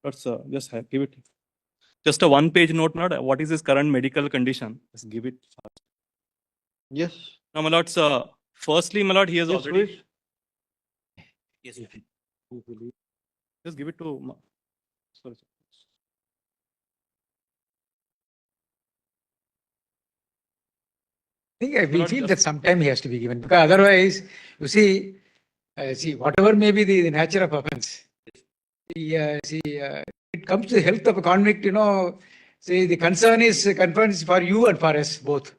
Let's just give it. Just a one-page note, my lord. What is his current medical condition? Just give it fast. Yes. Now, my lords, firstly, my lord, he has Yes, already. please. Yes. Just give it to. Sorry. I think we Not feel just- that sometime he has to be given, because otherwise, you see, whatever may be the nature of offense, it comes to the health of a convict, the concern is for you and for us both.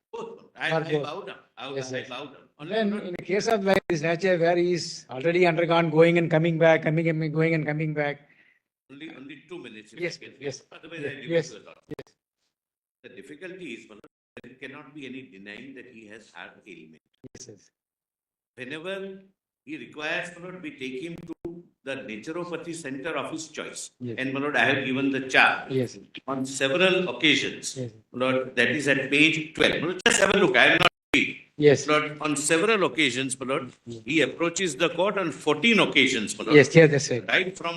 I For bow both. down. Yes, I yes. bow down. And then in a case of like this nature where he is already undergone going and coming back, going and coming back. Only 2 minutes. if Yes, I can. yes, Otherwise, yes, I give yes, it to a lot. The difficulty is, Manoj, there cannot be any denying that he has heart ailment. Yes, yes. Whenever he requires, Manoj, we take him to the naturopathy center of his choice. Yes. And Manoj, I have given the chart Yes. on several occasions. Yes. Manoj, that is at page 12. Manoj, just have a look. I am not reading. Yes. Manoj, on several occasions, Manoj, he approaches the court on 14 occasions. Manoj. Yes, yeah, that's right. Right from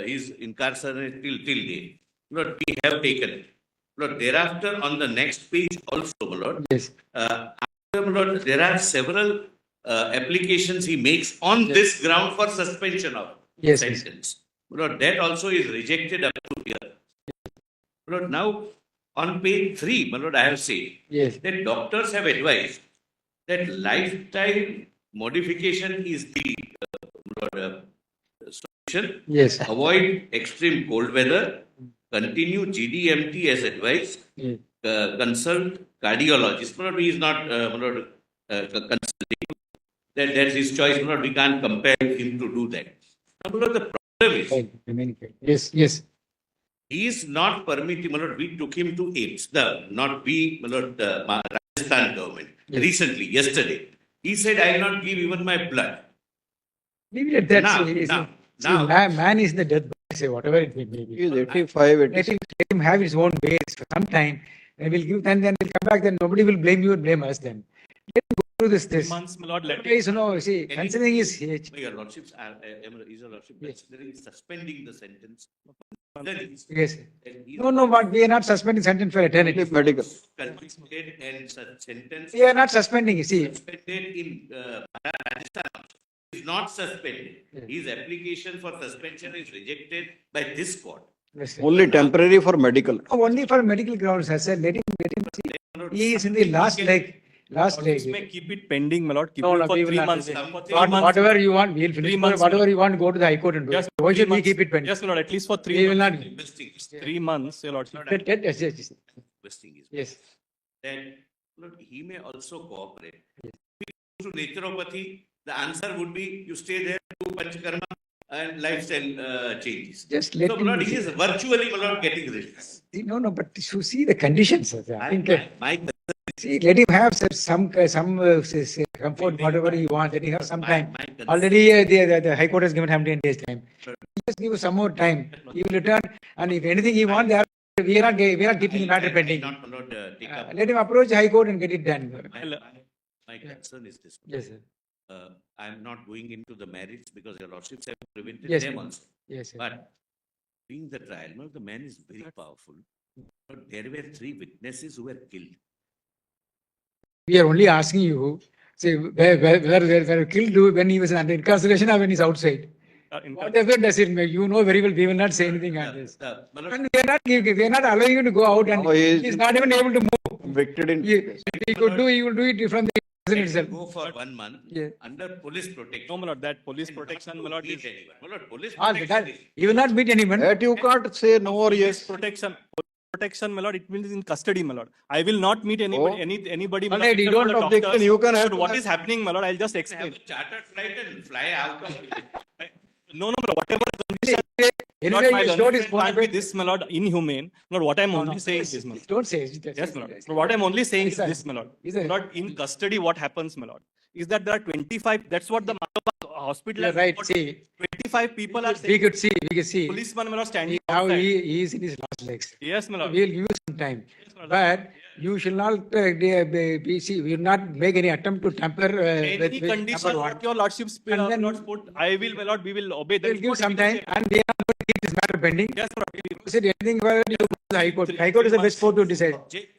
his incarceration till date. Lord, we have taken it. Lord, thereafter on the next page also, Lord. Yes. Lord, there are several applications he makes on this ground for suspension of Yes, sentence. Lord, that also is rejected up to here. Lord, now on page 3, Lord, I have said Yes. that doctors have advised that lifestyle modification is the solution. Yes. Avoid extreme cold weather. Continue GDMT as advised. Yes. Consult cardiologist. He is not consulting. That's his choice. We can't compel him to do that. Now, the problem is, Yes, yes. he is not permitting. We took him to AIDS. The Rajasthan government recently, yesterday. He said, "I will not give even my blood." Leave it at that. Now, Man is in the death bed, say whatever it may be. He is 85. Let him have his own ways for some time. And we'll give, then we'll come back. Then nobody will blame you and blame us. Then let him go through this. 3 months, my lord. Let Otherwise, see, considering his age. Your lordships are, Your lordship considering suspending the sentence. Yes. No, but we are not suspending sentence for eternity. Medical. Convicted and sentence We are not suspending. You see, suspended in Rajasthan is not suspended. His application for suspension is rejected by this court. Only temporary for medical. Only for medical grounds. I said, let him see. He is in the last leg. Last leg. may keep it pending, my lord. Keep No, it no, for we will 3 not months. do that. For 3 months. Whatever you want, we'll finish. 3 months. Whatever you want, go to the High Court and do Yes, it. Why should 3 we keep it pending? Yes, my lord. At least for 3 We will months. not. Investing is 3 months, your lordship. Yes. investing is Yes. then he may also cooperate. To naturopathy, the answer would be you stay there, do panchakarma and lifestyle changes. Just let So, him. Lord, he is virtually getting released. No, but you see the conditions. I think. My See, let him have some comfort, whatever he wants. Let him have some time. Already, the High Court has given him 10 days time. Just give us some more time. He will return, and if anything he wants, we are not keeping the matter pending. Let him approach the High Court and get it done. My concern is this. Yes, sir. I am not going into the merits because your lordships have prevented Yes, them sir. also. Yes, sir. But being the trial, the man is very powerful. But there were 3 witnesses who were killed. We are only asking you, say, whether they were killed when he was under incarceration or when he's outside. Whatever does it make? You know very well, we will not say anything on this. And we are not allowing you to go out, and he is not even able to move. Convicted in. If he could do, he will do it from the prison itself. Go for 1 month under police protection. No, my lord. That police protection, my lord, Meet is anyone. My lord, police All protection that, is- he will not meet anyone. That you can't say no or yes. protection. Protection, my lord. It means in custody, my lord. I will not meet anybody. Oh. Anybody. my All lord, right, you except for don't the object, doctors. then you can have- So what is happening, my lord? I'll just have explain. a chartered flight and fly out of No, whatever condition. Anyway, my you learned showed his friend can't be point. this, my lord, inhumane. Lord, what I'm only saying is, my lord. Don't say it. Yes, my lord. So what I'm only saying is Exactly. this, my lord. Is it? My lord, in custody, what happens, my lord, is that there are 25. That's what the hospital. You're has right. got. See, 25 people are we saying. could see. Policeman, my lord, standing Now outside. he is in his last legs. Yes, my lord. We'll give you some time. Yes, my lord. But you shall not, we will not make any attempt to tamper Any condition what your lordships And then- lords put, I will, my lord, we will obey. We'll give some time, and we are not going to keep this matter pending. Yes, my lord. You said anything further, you go to the High Court. High Court is the best court to decide.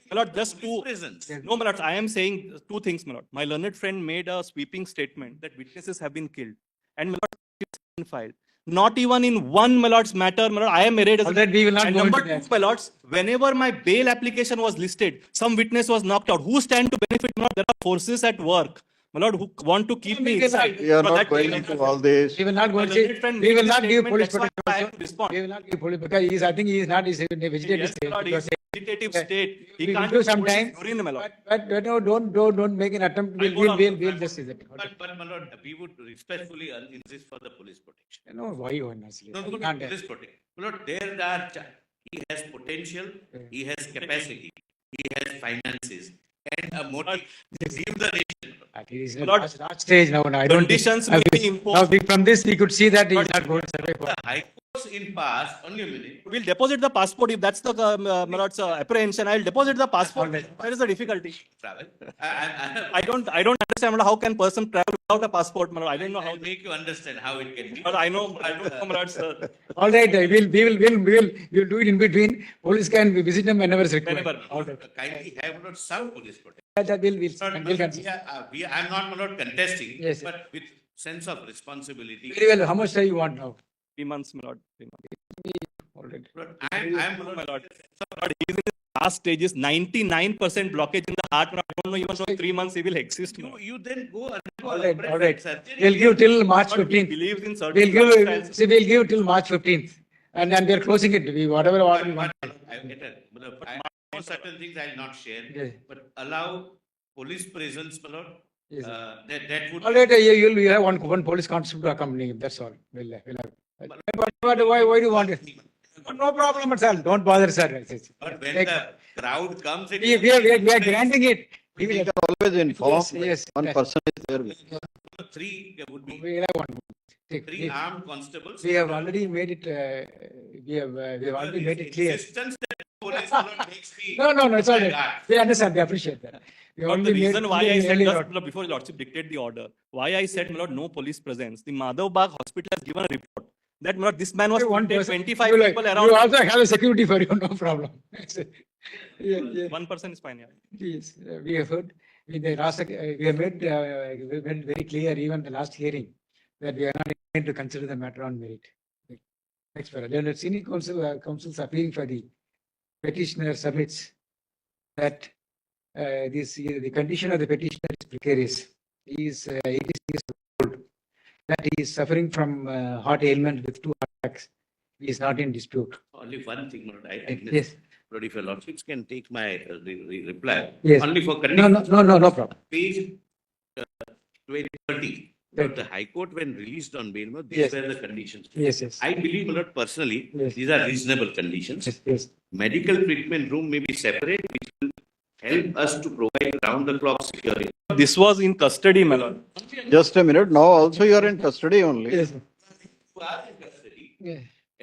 My lord, just two. Presence. No, my lord, I am saying two things, my lord. My learned friend made a sweeping statement that witnesses have been killed. And my lord, it's been filed. Not even in one, my lord's matter, my lord, I am arraigned as All that we will not and go number into two, that. my lords, whenever my bail application was listed, some witness was knocked out. Who stand to benefit, my lord? There are forces at work, my lord, who want to keep me We will not- inside. We are So not that going bail into all this. We will not go My and learned say, friend we made will this not give statement, police that's why protection I also. have to respond. We will not give police, because he is, I think he is not, he is in a vegetative Yes, state. my lord, because he's in a vegetative Yeah. state. He we will can't do hold some his time. urine, my lord. But no, don't make an attempt. I'll go down. We'll just see that. But my lord, we would respectfully insist for the police protection. No, why you want to No, Can't- police protection. My lord, he has potential, he has capacity, he has finances, and a motive to leave the nation. It is My lord, last stage now. I don't. Conditions may be imposed. Now, from this, we could see that he is not going to survive. The High Courts in past, only a minute, We'll deposit the passport if that's the my lord's apprehension. I'll deposit the passport. Alright. Where is the difficulty? travel. I don't understand, my lord, how can person travel without a passport, my lord? I don't know how. I'll make you understand how it can be. But I don't know, my lord, sir. All right, we'll do it in between. Police can visit them whenever it's required. Whenever. All right. Kindly have not some police protection. That will Not- we'll we consider. are, I'm not contesting, Yes. but with sense of responsibility. Very well. How much time you want now? 3 months, my lord. 3 months. All right. But No, my lord. My lord, he's in his last stages, 99% blockage in the heart. I don't know even for 3 months he will exist. my lord. you then go and All right. All right. surgery. We'll give till March My lord, he 15th. believes in certain We'll give. lifestyles. See, we'll give till March 15th, and then we are closing it. Whatever order we want. I get it. But I know certain things I'll not share, Yes. but allow police presence, my lord. Yes. That would. All right. You have one police constable to accompany him. That's all. We'll have. Why do you want it? No problem at all. Don't bother, sir. But when Take- the crowd comes, it. We are granting it. We can always inform. Yes, yes. One Yes. person is there. with you. Three would be We have one. three armed constables. We have already made it. We have already made it clear. Insistence that police my lord makes me. No, it's all right. Yeah. We understand. We appreciate that. We But only the reason made why clear I said, earlier just, on. my lord, before Lordship dictate the order, why I said, my lord, no police presence. The Madhav Bagh hospital has given a report that, my lord, this man was One treated, person. 25 You like- people You around. also have a security for you. No problem. Yeah. One person is fine, yeah. Yes, we have heard. We have made very clear, even the last hearing, that we are not going to consider the matter on merit. Next paragraph. The senior council's appealing for the petitioner submits that the condition of the petitioner is precarious. He is 86 years old. That he is suffering from heart ailment with 2 heart attacks. He is not in dispute. Only one thing, my lord, I missed. Yes. But if your lordships can take my reply. Yes. Only for No problem. page 2030. Right. The High Court, when released on bail, these Yes. were the conditions. Yes. I believe, my lord, personally, Yes. these are reasonable conditions. Yes. Medical treatment room may be separate, which will help us to provide round-the-clock security. This was in custody, my lord. Just a minute. Now also you are in custody only. Yes. Who are in custody, Yeah.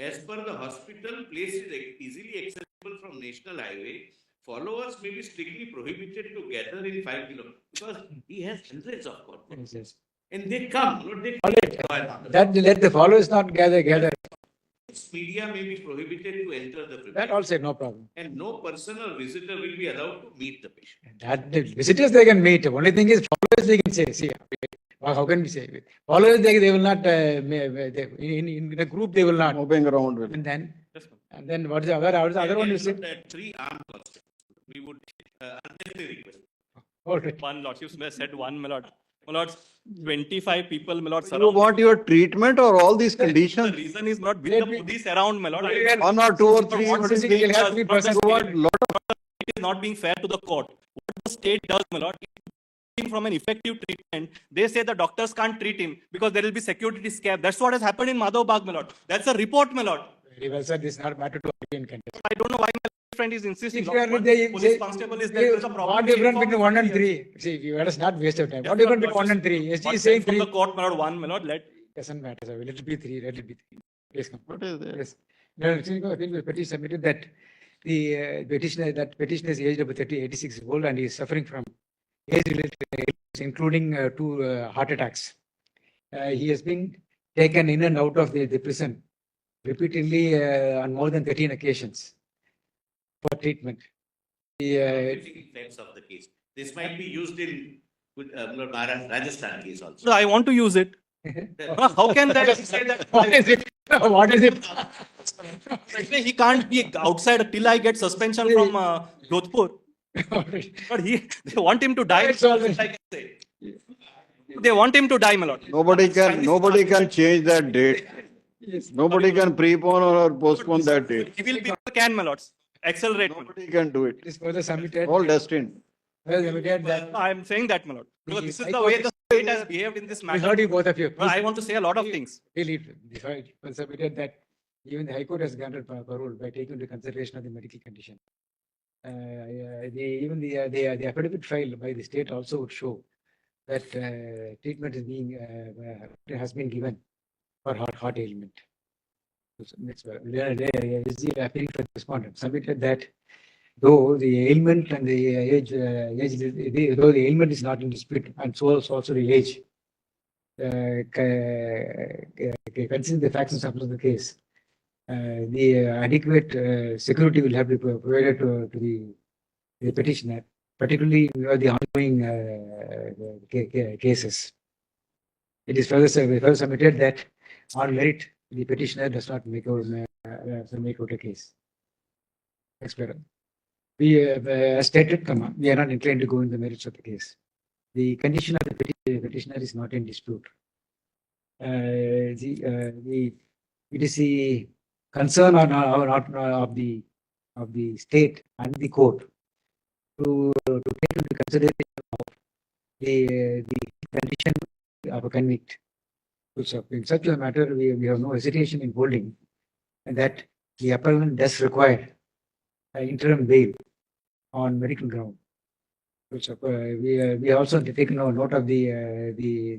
as per the hospital, place is easily accessible from National Highway. Followers may be strictly prohibited to gather in 5 kilometers because he has hundreds of corporates. Yes. And they come, you know, they That let the followers not gather. media may be prohibited to enter the That premises. also no problem. And no person or visitor will be allowed to meet the patient. That the visitors they can meet. Only thing is followers they can say. See, how can we say? Followers they will not. In a group they will not. Moving around with. And then Yes, ma'am. what is the other one? You And said. that 3 armed constables. We would earnestly request. All right. One lordship said one, my lord. My lord, 25 people, my lord, You surround. want your treatment or all these The conditions? reason is not with the police around, my lord. One or two or three. What is We'll have being 3%. You want lot of it is not being fair to the court. What the state does, my lord, from an effective treatment, they say the doctors can't treat him because there will be security scare. That's what has happened in Madhav Bagh, my lord. That's a report, my lord. Very well, sir. This is not matter to argue in contest. I don't know why my friend is insisting. If you are One they, police constable is there. There's a problem. what difference between 1 and 3? See, let us not waste of time. What difference between 1 and 3? SG is saying from 3. the court, my lord, one, my lord, let. Doesn't matter, sir. Let it be 3. Let it be 3. Yes, come. what is there? Yes. No, I think the petition submitted that the petitioner is aged about 86 years old and he is suffering from age-related illness, including 2 heart attacks. He has been taken in and out of the prison repeatedly on more than 13 occasions for treatment. The, Effects of the case. This might be used in Rajasthan case also. So I want to use it. How can that say that? what is it? What is it? He can't be outside till I get suspension from Jodhpur. But they want him to die. It's all right. Like I say. They want him to die, my lord. Nobody can change that date. Yes. Nobody can prepone or postpone that date. Evil people can, my lords. Accelerate. My lord. Nobody can do it. It is further submitted. All destined. Further submitted that I am saying that, my lord. Because The this is High the Court way the state has behaved in this we matter. heard you both of you. Well, I want to say a lot of things. Really, it was submitted that even the High Court has granted parole by taking into consideration of the medical condition. Even the affidavit filed by the state also would show that treatment is being has been given for heart ailment. So, next one. Is the appealing for the respondent submitted that though the ailment and the age, though the ailment is not in dispute, and so is also the age, considering the facts and circumstances of the case, the adequate security will have to be provided to the petitioner, particularly the ongoing cases. It is further submitted that on merit, the petitioner does not make out a case. Next paragraph. We have stated, we are not inclined to go into the merits of the case. The condition of the petitioner is not in dispute. It is the concern of the state and the court to take into consideration of the condition of a convict. So in such a matter, we have no hesitation in holding that the appellant does require interim bail on medical ground. So, we also taken note of the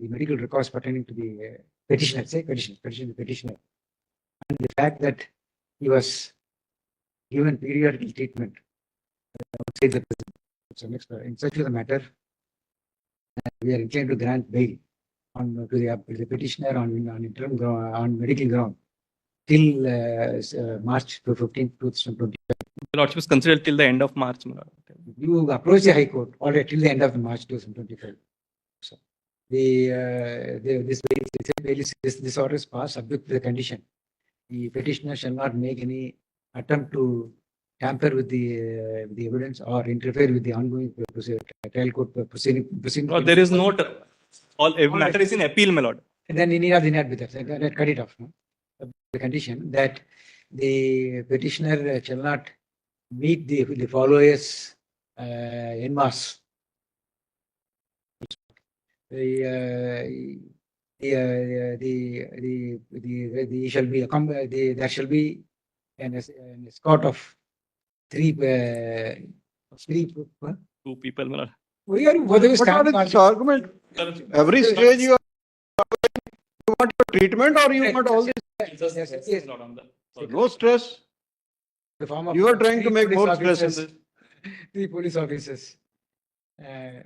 medical records pertaining to the petitioner, petitioner, and the fact that he was given periodical treatment outside the prison. So next, in such a matter, we are inclined to grant bail to the petitioner on interim ground, on medical ground till March 15, 2020. The lordship is considered till the end of March, my lord. You approach the High Court already till the end of March 2025. So this order is passed subject to the condition. The petitioner shall not make any attempt to tamper with the evidence or interfere with the ongoing trial court proceeding. Lord, there is no all matter is in appeal, my lord. And then you need not be there. Cut it off. No? The condition that the petitioner shall not meet the followers en masse. Shall be there shall be an escort of three. Two people, my lord. We are What is this argument? Every stage you want your treatment or you want all this? Yes. No stress. The form of You are trying to three make police more stress in officers. this. The police officers. The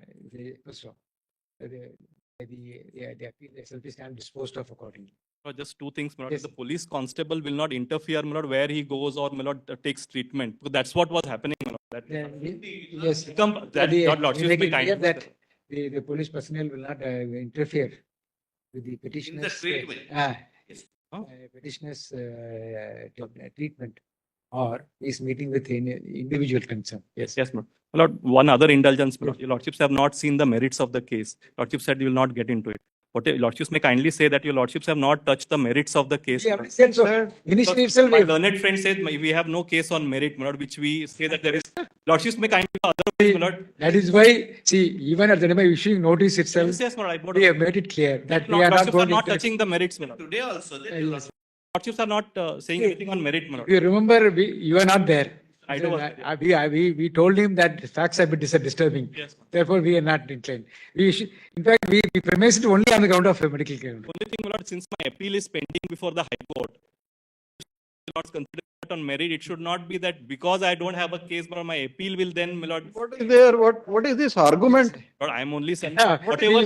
appeal itself is disposed of accordingly. Just two things, my lord. Yes. The police constable will not interfere, my lord, where he goes or my lord takes treatment. Because that's what was happening, my lord. Yes. Your lordship Make may it clear kindly- that the police personnel will not interfere with the petitioner's treatment. Yes. Oh. treatment or is meeting with any individual concern. Yes. Yes, my lord. My lord, one other indulgence, my lord. Your lordships have not seen the merits of the case. Lordship said you will not get into it. What your lordships may kindly say that your lordships have not touched the merits of the case. Yeah, said so. Initially itself, My learned friend said we have no case on merit, my lord, which we say that there is. Lordships may kindly otherwise, my lord. that is why, see, even at the time of issuing notice itself, Yes, yes, my lord. I brought we up- have made it clear that we are not Lordships are going not to. touching the merits, my lord. Today also, there Yes. is Lordships are not saying anything on merit, my lord. You remember, you are not there. I know. We told him that the facts have been disturbing. Yes. Therefore, we are not inclined. In fact, we premised it only on the ground of medical care. Only thing, my lord, since my appeal is pending before the High Court, not consider on merit. It should not be that because I don't have a case, but my appeal will then, my lord. What is there? What is this argument? Lord, I am only saying Yeah, whatever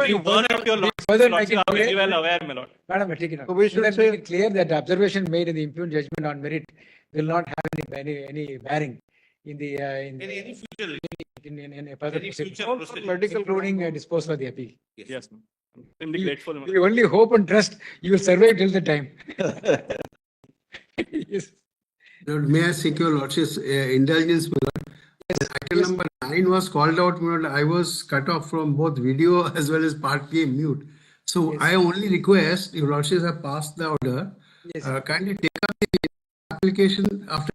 we- you word of your lord, further lord, make you it are very clear. well aware, my lord. Madam, I take it up. So we should Let say- make it clear that the observation made in the impugned judgment on merit will not have any bearing in the, Any future, in a further any proceeding, future procedure. Medical including disposal of the appeal. Yes, ma'am. I'm extremely grateful. my We only hope and trust you will survive till the time. Yes. Lord, may I seek your lordship's indulgence, my lord? Item number 9 was called out, my lord. I was cut off from both video as well as part P mute. So Yes. I only request your lordships have passed the order. Yes. Kindly take up the application after